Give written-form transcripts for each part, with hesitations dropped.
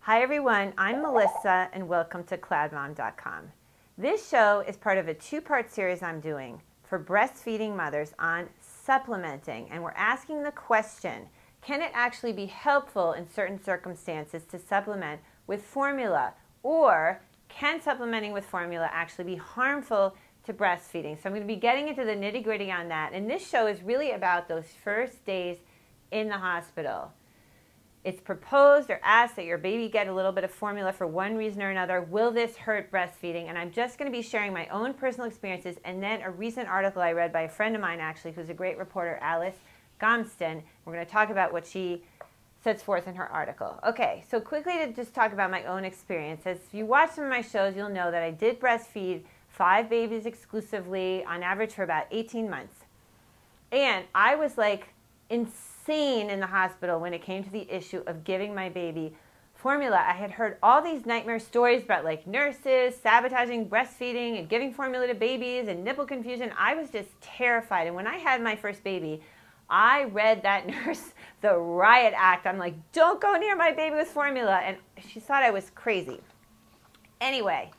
Hi everyone, I'm Melissa and welcome to CloudMom.com. This show is part of a two-part series I'm doing for breastfeeding mothers on supplementing, and we're asking the question, can it actually be helpful in certain circumstances to supplement with formula, or can supplementing with formula actually be harmful to breastfeeding? So I'm going to be getting into the nitty-gritty on that, and this show is really about those first days in the hospital. It's proposed or asked that your baby get a little bit of formula for one reason or another. Will this hurt breastfeeding? And I'm just going to be sharing my own personal experiences and then a recent article I read by a friend of mine, actually, who's a great reporter, Alice Gomston. We're going to talk about what she sets forth in her article. Okay, so quickly to just talk about my own experience. As you watch some of my shows, you'll know that I did breastfeed 5 babies exclusively, on average for about 18 months. And I was like insane in the hospital when it came to the issue of giving my baby formula. I had heard all these nightmare stories about like nurses sabotaging breastfeeding and giving formula to babies and nipple confusion. I was just terrified. And when I had my first baby, I read that nurse the riot act. I'm like, don't go near my baby with formula. And she thought I was crazy. Anyway,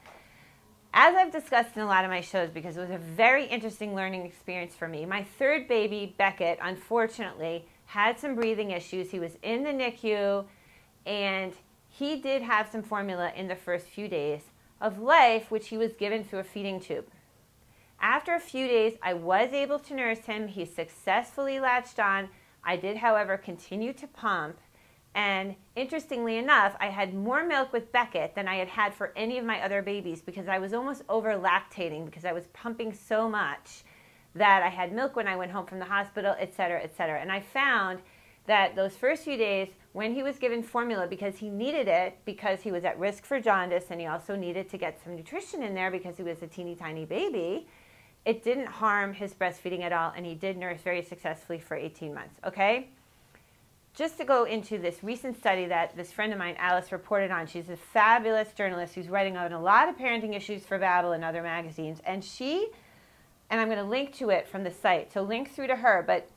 as I've discussed in a lot of my shows, because it was a very interesting learning experience for me, my third baby, Beckett, unfortunately, had some breathing issues. He was in the NICU, and he did have some formula in the first few days of life, which he was given through a feeding tube. After a few days, I was able to nurse him. He successfully latched on. I did, however, continue to pump. And interestingly enough, I had more milk with Beckett than I had had for any of my other babies, because I was almost over lactating because I was pumping so much that I had milk when I went home from the hospital, etc., etc. And I found that those first few days when he was given formula, because he needed it, because he was at risk for jaundice, and he also needed to get some nutrition in there because he was a teeny tiny baby, it didn't harm his breastfeeding at all, and he did nurse very successfully for 18 months, okay? Just to go into this recent study that this friend of mine, Alice, reported on. She's a fabulous journalist who's writing on a lot of parenting issues for Babel and other magazines, and I'm going to link to it from the site, so link through to her, but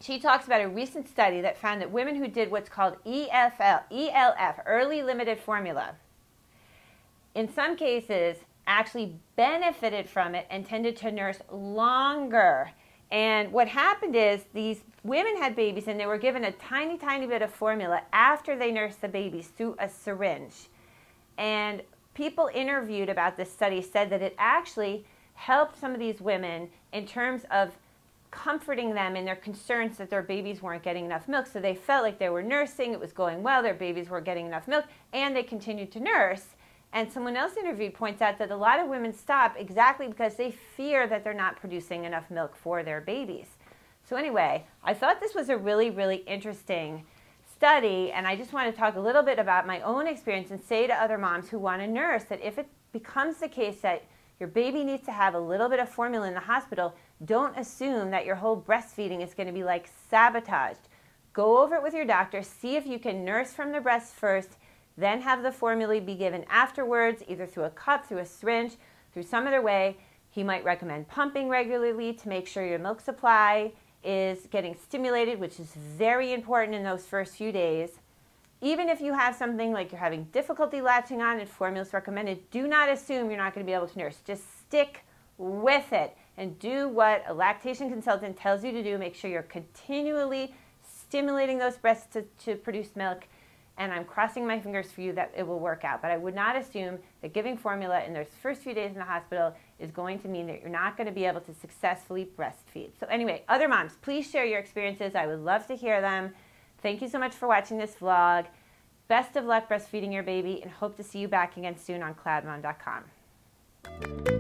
she talks about a recent study that found that women who did what's called ELF, early limited formula, in some cases actually benefited from it and tended to nurse longer. And what happened is these women had babies and they were given a tiny, tiny bit of formula after they nursed the babies through a syringe. And people interviewed about this study said that it actually helped some of these women in terms of comforting them in their concerns that their babies weren't getting enough milk. So they felt like they were nursing, it was going well, their babies were getting enough milk, and they continued to nurse. And someone else interviewed points out that a lot of women stop exactly because they fear that they're not producing enough milk for their babies. So anyway, I thought this was a really, really interesting study, and I just want to talk a little bit about my own experience and say to other moms who want to nurse that if it becomes the case that your baby needs to have a little bit of formula in the hospital, don't assume that your whole breastfeeding is going to be like sabotaged. Go over it with your doctor, see if you can nurse from the breast first, then have the formula be given afterwards, either through a cup, through a syringe, through some other way. He might recommend pumping regularly to make sure your milk supply is getting stimulated, which is very important in those first few days. Even if you have something like you're having difficulty latching on and formula is recommended, do not assume you're not going to be able to nurse. Just stick with it and do what a lactation consultant tells you to do. Make sure you're continually stimulating those breasts to produce milk. And I'm crossing my fingers for you that it will work out. But I would not assume that giving formula in those first few days in the hospital is going to mean that you're not going to be able to successfully breastfeed. So anyway, other moms, please share your experiences. I would love to hear them. Thank you so much for watching this vlog. Best of luck breastfeeding your baby, and hope to see you back again soon on CloudMom.com.